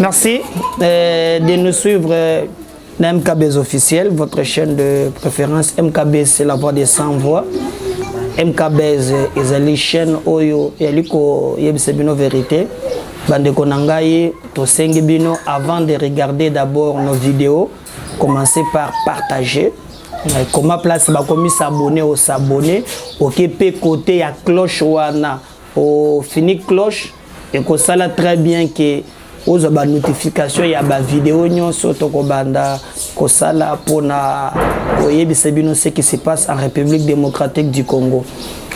Merci de nous suivre dans MKB's officiel, votre chaîne de préférence. MKB, c'est la voix des 100 voix. MKB's est la chaîne Oyo Yaliko Yebisebino Vérité. Bande Konangaye, Tosengi Bino, avant de regarder d'abord nos vidéos, commencez par partager. Comment place bakomi s'abonner ou s'abonner au côté à cloche wana au fini cloche et que ça là très bien que aux notifications il y a ba vidéo nyonso to ko banda ko sala pona oyebisebino ce qui se passe en République démocratique du Congo.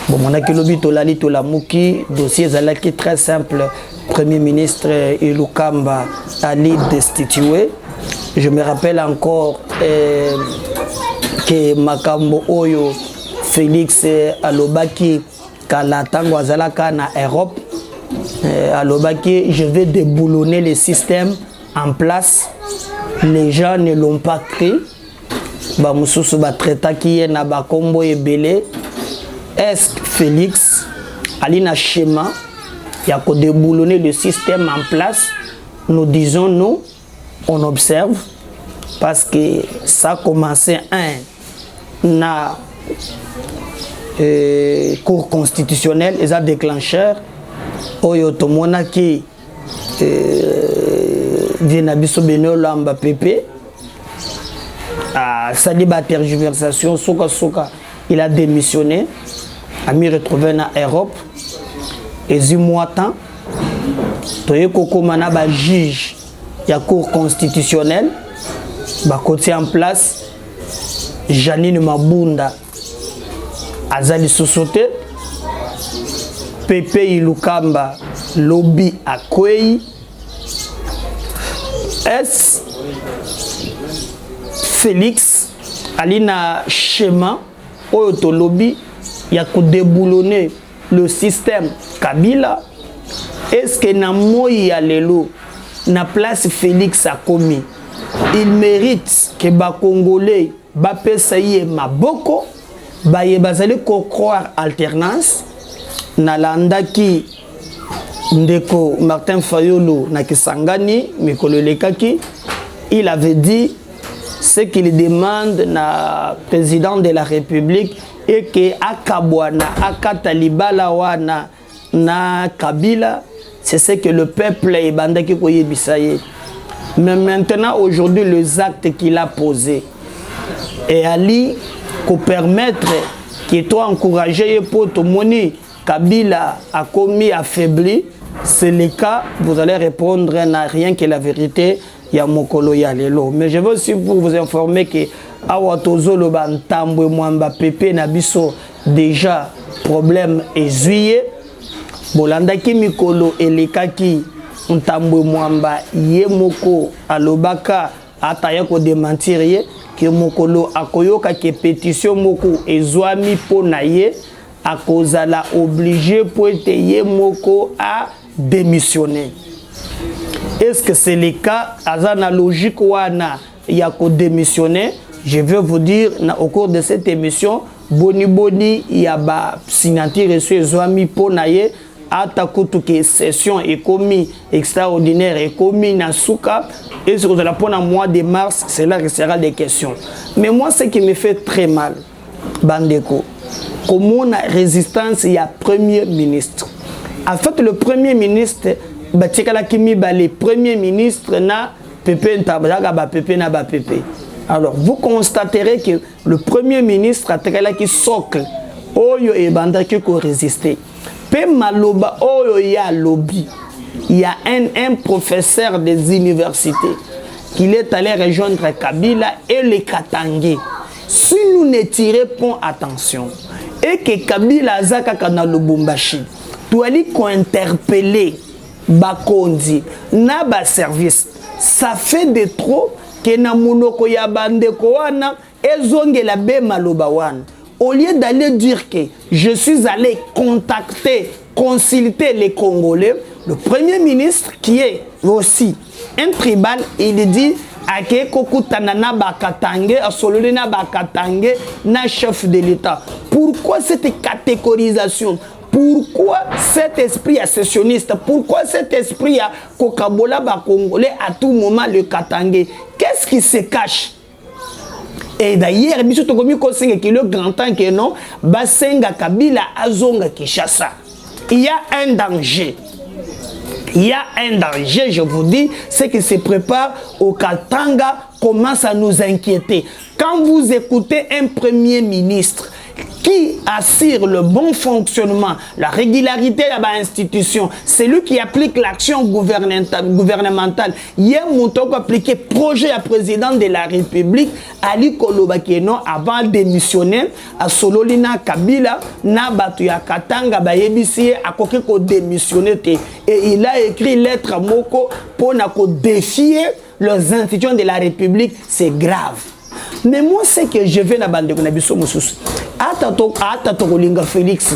Bon mon akilobi to lali to la muki dossier zalaki très simple. Premier ministre Ilukamba Ali destitué. Je me rappelle encore que Makambo Oyo Félix Alobaki Kalatango Azalaka na Europe Alobaki, je vais déboulonner le système en place. Les gens ne l'ont pas cru. Bamususu batreta qui est na bakombo ebele. Est-ce que Félix Alina schéma il y a que déboulonner le système en place? Nous disons non, on observe parce que ça a commencé na cour constitutionnelle et ça déclencheur oyo tomona ki vient biso beno lamba PP à sa tergiversation soka il a démissionné a mis retrouvé na Europe et 10 mois temps toye kokomana ba juge ya cour constitutionnelle ba côté en place Janine Mabunda Azali Sosote Pepe Ilukamba lobby à Kwei. Est Félix Alina schéma auto lobby il y a que déboulonner le système Kabila. Est-ce que na moya lelo na place Félix a commis il mérite que ba Congolais ba pesaye maboko ba yebazali ko croire alternance na landaki ndeko Martin Fayulu na Kisangani mikolo lekaki il avait dit ce qu'il demande na président de la République et que akabwana akatalibala wana na Kabila c'est ce que le peuple est bandaki ko yebisaye. Mais maintenant aujourd'hui les actes qu'il a posés et Ali pour permettre que toi encourager pour tout moni Kabila a commis affaibli, c'est le cas, vous allez répondre n'a rien que la vérité, il y a mokolo ya lelo. Mais je veux aussi vous informer que awatozolo bantambo mwamba pepe na biso déjà problème ezuye. Bolanda ki mikolo elekaki ntambo mwamba ye moko alobaka ataya ko démentir ye que mokolo akoyoka ke pétition moko ezwami pona ye akozala obligé pour être ye moko à démissionner. Est-ce que c'est le cas azana logique wana ya ko démissionner? Je vais vous dire au cours de cette émission boni ya ba signature reçu ezwami pona ye atakutu que session est commis extraordinaire est commis na souka et ce que vous allez prendre en mois de mars c'est là que sera des questions. Mais moi ce qui me fait très mal bandeko comment la résistance il y a premier ministre en fait le premier ministre batikala kimi ba le premier ministre na pepe ntabaga ba pepe na ba pepe. Alors vous constaterez que le premier ministre a tekala ki socle oyo e bandaki ko résister. Pe maloba oyo ya lobby. Il y a un professeur des universités qui est allé rejoindre Kabila et les Katangé. Si nous ne tirons pas attention et que Kabila azaka kana Lubumbashi, tu allais interpeller Bakondi na ba service. Ça fait de trop que na munoko ya bandeko wana ezongela be maloba wana. Au lieu d'aller dire que je suis allé contacter, consulter les Congolais, le Premier ministre qui est aussi un tribal, il dit ake kokutana na bakatange asolole na bakatange na chef de l'État. Pourquoi cette catégorisation? Pourquoi cet esprit ascensionniste? Pourquoi cet esprit à Kokabola Congolais à tout moment le Katangé? Qu'est-ce qui se cache? Et d'ailleurs, il y a le grand temps que non, Basenga Kabila Azonga Kishasa. Il y a un danger. Il y a un danger, je vous dis, c'est que se prépare au Katanga commence à nous inquiéter. Quand vous écoutez un premier ministre qui assure le bon fonctionnement, la régularité de l'institution, c'est lui qui applique l'action gouvernementale. Hier, Moutoko appliqué projet à président de la République, Ali Kolobakeno, avant de démissionner, à Sololina Kabila, na Batuya Katanga, Bayebisi, à Kokeko démissionner. Et il a écrit lettre à Moko pour défier les institutions de la République. C'est grave. Mais moi, c'est que je vais dans la bande de Konabiso Moussous. Atatoko Linga Félix,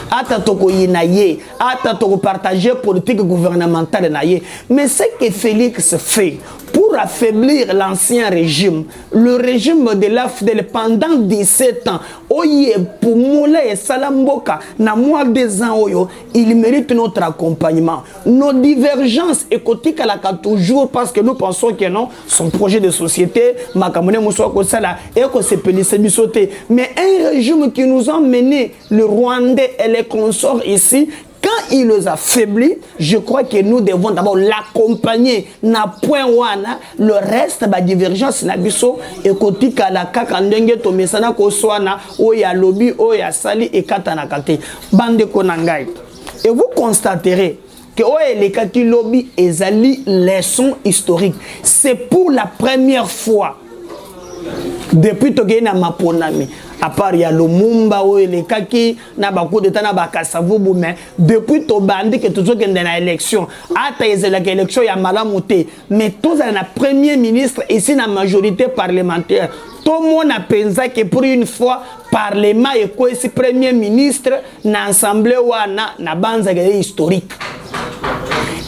Atatoko Yinaye, Atatoko partager politique gouvernementale naye. Mais ce que Félix fait pour affaiblir l'ancien régime, le régime de l'AFDEL pendant 17 ans, Oye, pour Moula et Salamboka, na moins des ans, il mérite notre accompagnement. Nos divergences écoutiques à la toujours parce que nous pensons que non, son projet de société, Makamone Moussouako Kosala, et que c'est Pélissébisoté. Mais un régime qui nous a mené, le Rwandais et les consorts ici, quand il les a affaiblis, je crois que nous devons d'abord l'accompagner. Na point wana, le reste de la divergence na biso écotique à la kakandenge to mesana ko swana oya lobby oya sali et katana kate bande konangai. Et vous constaterez que oya les kaki lobby ezali leçon historique. C'est pour la première fois depuis Togena Maponami. À part il y a le Mumba ou les Kaki, na beaucoup de temps na bakasavubu mais depuis to bandi que toujours que dans l'élection, ata l'élection il y a malamuté, mais tous la premier ministre ici na majorité parlementaire. Tout le monde a pensé que pour une fois parlement et quoi si premier ministre na assemblée ou na banza historique.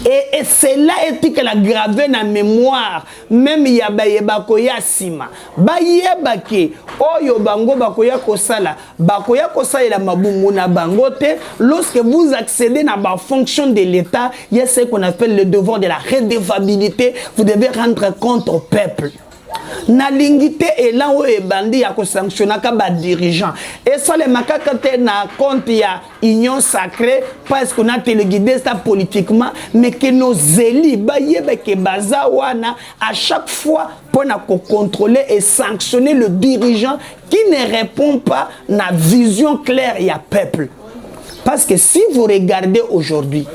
Et cela est que la gravé dans la mémoire, même il y a Bakoya Sima. Bayebake, Oyo Bango Bakoya Kosala, Bakoya Kosala la Mabumuna Bangote, lorsque vous accédez à la fonction de l'État, il y a ce qu'on appelle le devoir de la redevabilité, vous devez rendre compte au peuple. Na lingité et là où est bandi à sanctionner comme dirigeant et ça les macaques na compte ya union sacrée parce qu'on a téléguidé ça politiquement mais que nos élus bayebe que bazawana à chaque fois pour contrôler et sanctionner le dirigeant qui ne répond pas à vision claire et à peuple. Parce que si vous regardez aujourd'hui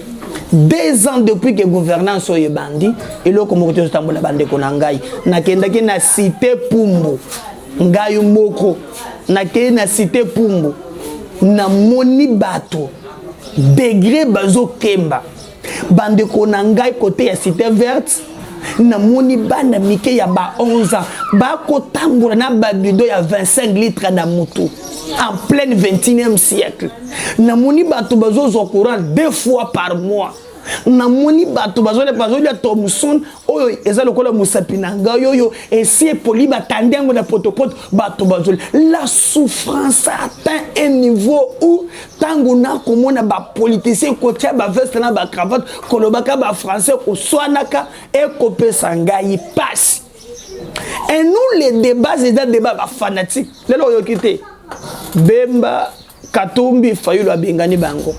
2 ans depuis que gouvernance est bandi et là comme vous tambola bande konangai na kendaki na cité Pumbo ngayu moko na ke na cité Pumbo na moni bato degré bazo kemba bande konangai côté ya cité verte na moni bana mike ya ba 11 ans ba ko tambola na babido ya 25 litres na moto en plein 21e siècle. Namoni bato bazo zo courant 2 fois par mois. Namoni bato bazo le bazo ya Thomson oyo eza lokola musapinanga yoyo et si poli batandengo na potopoto bato bazo la souffrance atteint un niveau où tango na komona ba politicien kotia ba veste na ba cravate kolobaka ba français ko swanaka et kopesa ngai passe. Et nous les débats c'est des débats fanatiques. Lelo yo kité Bemba Katumbi Fayulu abengani bango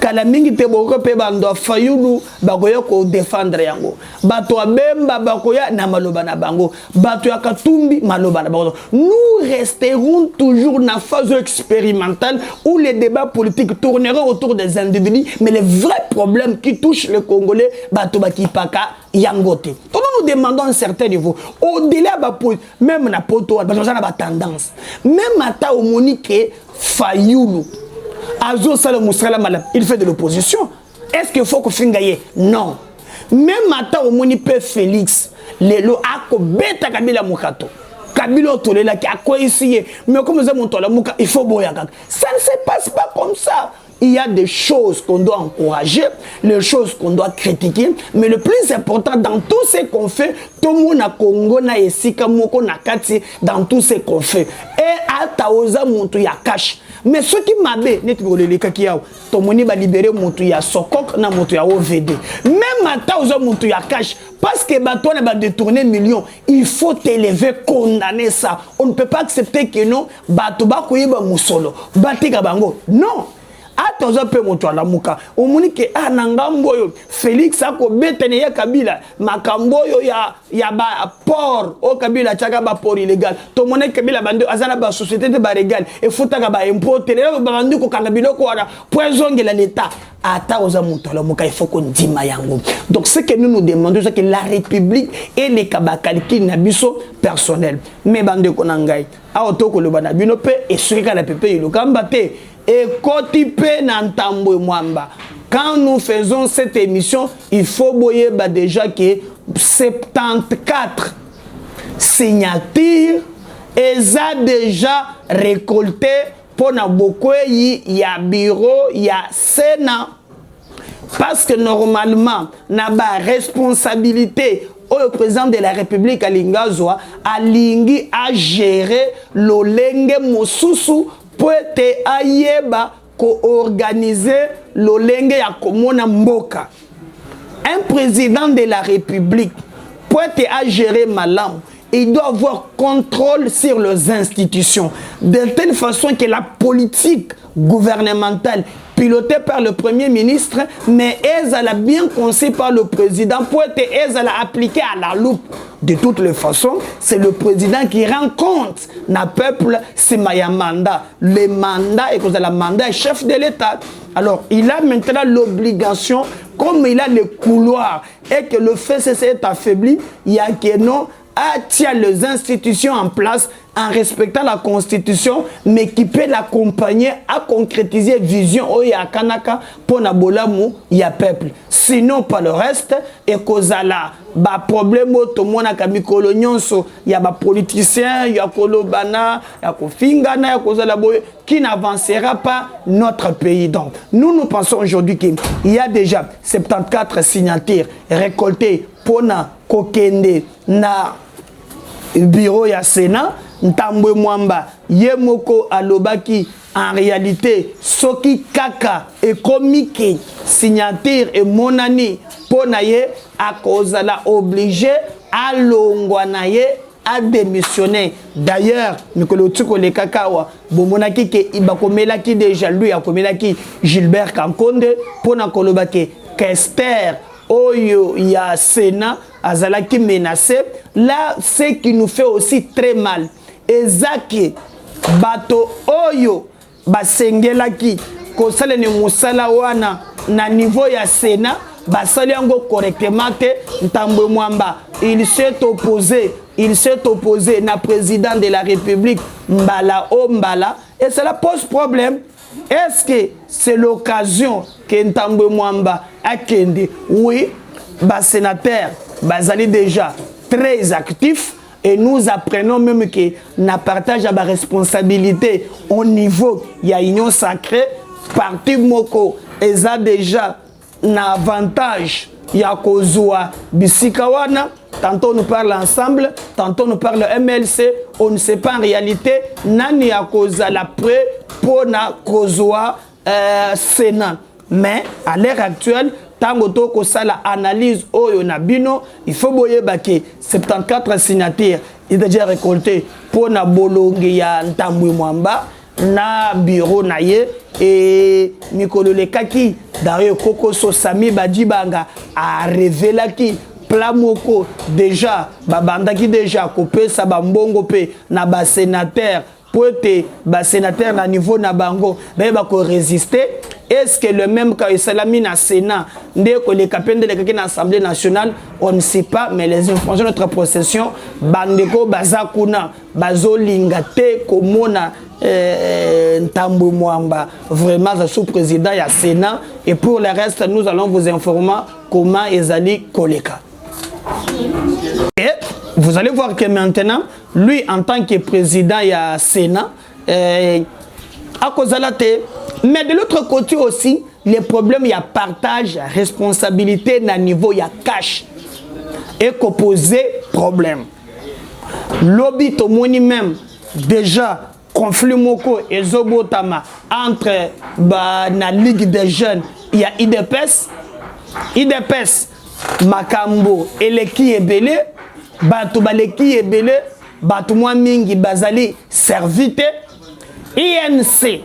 kala mingi te boko pe bando Fayulu bakoya ko défendre yango bato Bemba bakoya na maloba na bango bato ya Katumbi maloba na bango. Nous resterons toujours dans la phase expérimentale où les débats politiques tourneront autour des individus mais les vrais problèmes qui touchent les Congolais bato bakipaka yangote. Nous demandons un certain niveau. Au-delà de même na poto, tendance. Même à au Monique Fayulu, Azo Salomoussala, il fait de l'opposition. Est-ce qu'il faut que Fingaye? Non. Même à au Monique Félix, les lo ako beta Kabila Mukato. Kabila Tolela qui a quoi ici? Mais comme ça, il faut boyaga. Ça ne se passe pas comme ça. Il y a des choses qu'on doit encourager, les choses qu'on doit critiquer, mais le plus important dans tout ce qu'on fait, tout le monde a Congo na esika moko na kati dans tout ce qu'on fait. Et à Taoza Montou ya cash. mais ce qui m'a dit net le kaki yao to moni ba libérer moto ya sokok na moto ya OVD même ata ozo moto ya cash parce que bato na ba détourner millions il faut t'élever condamner ça on ne peut pas accepter que non bato ba koyeba musolo batika bango non atoza pe moto ala muka omoni ke nangambo yo Félix ako betene ya Kabila makambo yo ya ba port o Kabila chaka ba port illégal to mona Kabila bande azana ba société de ba légal e futaka ba impôt tele ba bande ko kanga biloko wana poison ngela l'état ata oza moto ala muka il faut qu'on dima yango donc ce que nous demandons c'est que la République et les kabakaliki na biso personnel mais bande ko nangai a otoko le bana bino pe et ce que la pepe le kambate et Kotipe Nantambo Mwamba. Quand nous faisons cette émission, il faut boyer déjà que 74 signatures et ça déjà récolté pour beaucoup il y a bureau, il y a Sénat. Parce que normalement, n'a pas responsabilité au président de la République Alingazwa, Alingi a géré l'olenge mosusu pour te ayeba co-organiser l'olenge ya komona mboka. Un président de la République pour te gérer malam, il doit avoir contrôle sur les institutions de telle façon que la politique gouvernementale pilotée par le Premier ministre, mais elle a bien conçue par le président pour être appliquée à la loupe. De toutes les façons, c'est le président qui rend compte na peuple, c'est Maya mandat. Le mandat, et que le mandat est chef de l'État. Alors, il a maintenant l'obligation, comme il a le couloir, et que le fait est affaibli, il y a que non, tient les institutions en place en respectant la Constitution, mais qui peut l'accompagner à concrétiser vision au Yakanaka pour Nabolamu, il y a peuple. Sinon, pas le reste, et qu'ozala, bah problème au tomona kami kolonyonso, il y a des politiciens, il y a kolobana, il y a kofingana, il y a kozala boye, qui n'avancera pas notre pays. Donc, nous pensons aujourd'hui qu'il y a déjà 74 signatures récoltées pour na kokende na bureau ya Sénat. Ntambwe Mwamba Yemoko alobaki en réalité soki kaka et comique signature et monani ponaye a cause la obligé à longwanaye à démissionner. D'ailleurs Mikolo Tuko le kakawa bomonaki ke ibakomelaki déjà lui akomelaki Gilbert Kankonde pona kolobaki Kester Oyo ya Sénat azalaki menacé. Là ce qui nous fait aussi très mal ezaki bato oyo basengelaki kosala ni musala wana na niveau ya Sénat basali yango correctement te. Ntambwe Mwamba il s'est opposé na président de la République Mbala Ombala et cela pose problème. Est-ce que c'est l'occasion que Ntambwe Mwamba a kende? Oui, bas sénateur bazali déjà très actif. Et nous apprenons même que na partage à la responsabilité au niveau il y a union sacrée parti moko eza déjà na avantage ya kozwa bisikawana. Tantôt nous parle ensemble, tantôt nous parle MLC, on ne sait pas en réalité nani ya koza la pré pour na kozwa Sénat. Mais à l'heure actuelle tango toko sala analyse oyo na bino il faut boyer bake 74 signatures il déjà récolté pour na bolongi ya Ntambwe Mwamba na bureau na ye et Mikolo le kaki d'ailleurs Koko Sosami Badibanga a révélé qui plamoko déjà babandaki déjà kopé sa bambongo pe na ba sénateur pour être ba sénateur na niveau na bango ba ko résister. Est-ce que le même cas Salami na Sénat, dès que les capitaines de l'Assemblée nationale, on ne sait pas, mais les informations de notre possession, Bandeko, Bazakuna, Bazo Lingate, Komona, Ntambwe Mwamba, vraiment, le sous-président, il y a Sénat, et pour le reste, nous allons vous informer comment Ezali Koleka. Et vous allez voir que maintenant, lui, en tant que président, il y a Sénat, à cause de la tête. Mais de l'autre côté aussi, les problèmes, il y a partage, responsabilité, na niveau, il y a cash. Et qu'opposer problème. Lobby, tout le monde même, déjà, conflit moko ezobotama entre na Ligue des jeunes, il y a IDPS makambo eleki ebele bato baleki ebele bato mwa mingi bazali servite. INC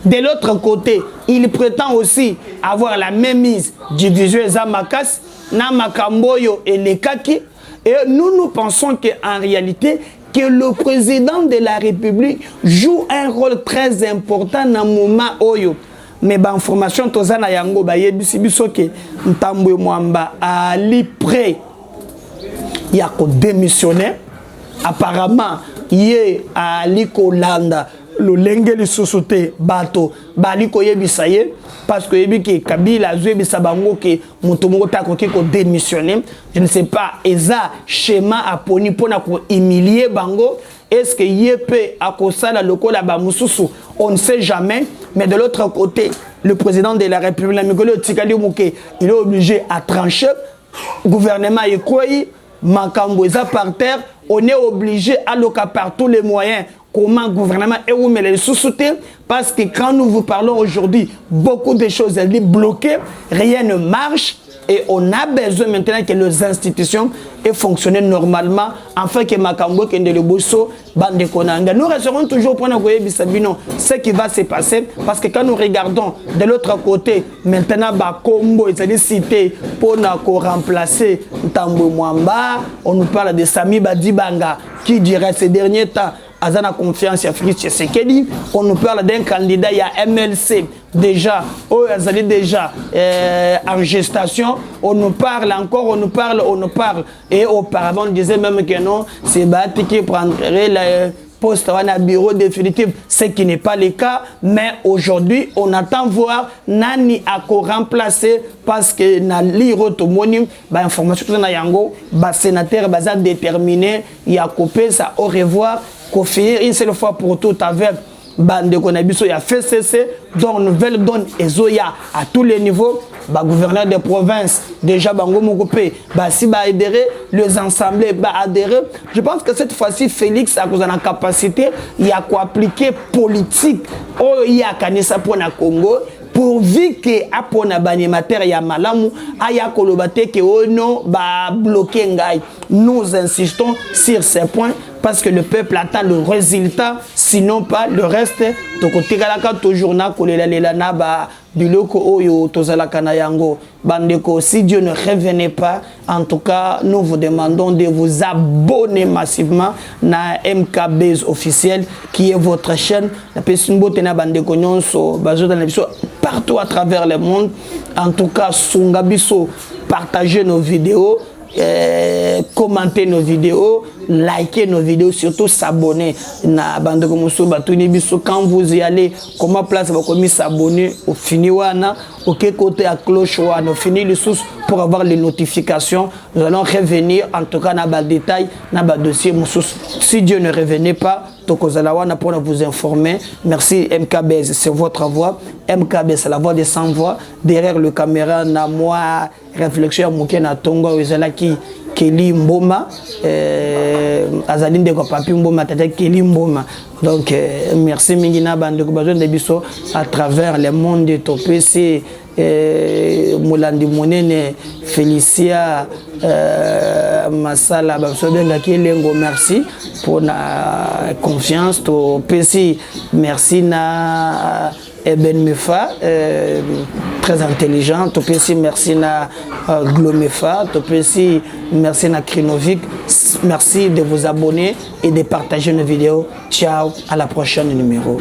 de l'autre côté, il prétend aussi avoir la même mise du visuel Zamakas na makamboyo elekaki. Et nous pensons qu'en réalité que le président de la République joue un rôle très important dans le moment oyo. Mais ba information tozana yango ba yebisi biso ke Ntambwe Mwamba ali prêt ya ko démissionner. Apparemment ye ali ko landa le lengeli société bato bali ko yebisa ye parce que yebi Kabila azwebisa bango ke mutu moko ta ko démissionner. Je ne sais pas eza schéma aponi pona ko humilier bango. Est-ce que yépe a kosala lokola ba mususu? On ne sait jamais. Mais de l'autre côté, le président de la République, il est obligé à trancher. Le gouvernement est quoi? Makambouza par terre. On est obligé à loca par tous les moyens. Comment le gouvernement est où mais les sous-souter? Parce que quand nous vous parlons aujourd'hui, beaucoup de choses sont bloquées. Rien ne marche. Et on a besoin maintenant que les institutions aient fonctionné normalement afin que Makambo Kende le Bosso bande konanga. Nous resterons toujours pour nous ce qui va se passer parce que quand nous regardons de l'autre côté maintenant Bakombo est cité pour nous remplacer Ntambwe Mwamba, on nous parle de Sami Badibanga qui dirait ces derniers temps Azana confiance à Félix Tshisekedi. On nous parle d'un candidat, il y a MLC déjà, en gestation. On nous parle encore, on nous parle. Et auparavant, on disait même que non, c'est Bati qui prendrait le poste à un bureau définitif, ce qui n'est pas le cas. Mais aujourd'hui, on attend voir Nani a remplacé parce que na liro tomoni ba information na yango ba sénateur baza déterminé il y a coupé ça au revoir qu'on finit une seule fois pour toutes avec bande konabiso ya FCC donc nouvelle donne ezoya à tous les niveaux. Ba gouverneur de province déjà bango mokopé ba si ba adhérer les assemblées ba adhérer. Je pense que cette fois-ci Félix a la capacité il y a quoi appliquer politique oh il y a kanisa pour na Congo pourvu que apona banimateur ya malamu aya kolobate que oh non ba bloquer ngai. Nous insistons sur ces points parce que le peuple attend le résultat, sinon pas le reste. Donc, toujours na kolela na ba biloko oyo tozala kanayango bandeko. Si Dieu ne revenait pas, en tout cas, nous vous demandons de vous abonner massivement na MKBase officiel qui est votre chaîne. La pesimbo tena bandeko nyonso bazo dans biso partout à travers le monde. En tout cas, sungabiso partagez nos vidéos. Commenter nos vidéos, liker nos vidéos, surtout s'abonner. Na bande comme quand vous y allez, comment place vous commis s'abonner au fini wana, au côté à cloche wana, au fini les sources pour avoir les notifications. Nous allons revenir en tout cas dans le détail, dans le dossier. Si Dieu ne revenait pas, Tokozalawana pour vous informer. Merci MKBase, c'est votre voix. MKBase, c'est la voix des sans voix. Derrière le caméra, na moi réflexion mukena tongo ezala ki Kelly Mboma azalinde ko papi Mboma tata Kelly Mboma. Donc merci mingina bande ko besoin de biso à travers le monde de Topesi Molandi Monene Félicia Masala Babsobenga Kelengo, merci pour la confiance Topesi. Merci na Eben Mefa, très intelligent. Topesi, merci na Glomefa. Topesi, merci na Krinovic. Merci de vous abonner et de partager nos vidéos. Ciao, à la prochaine numéro.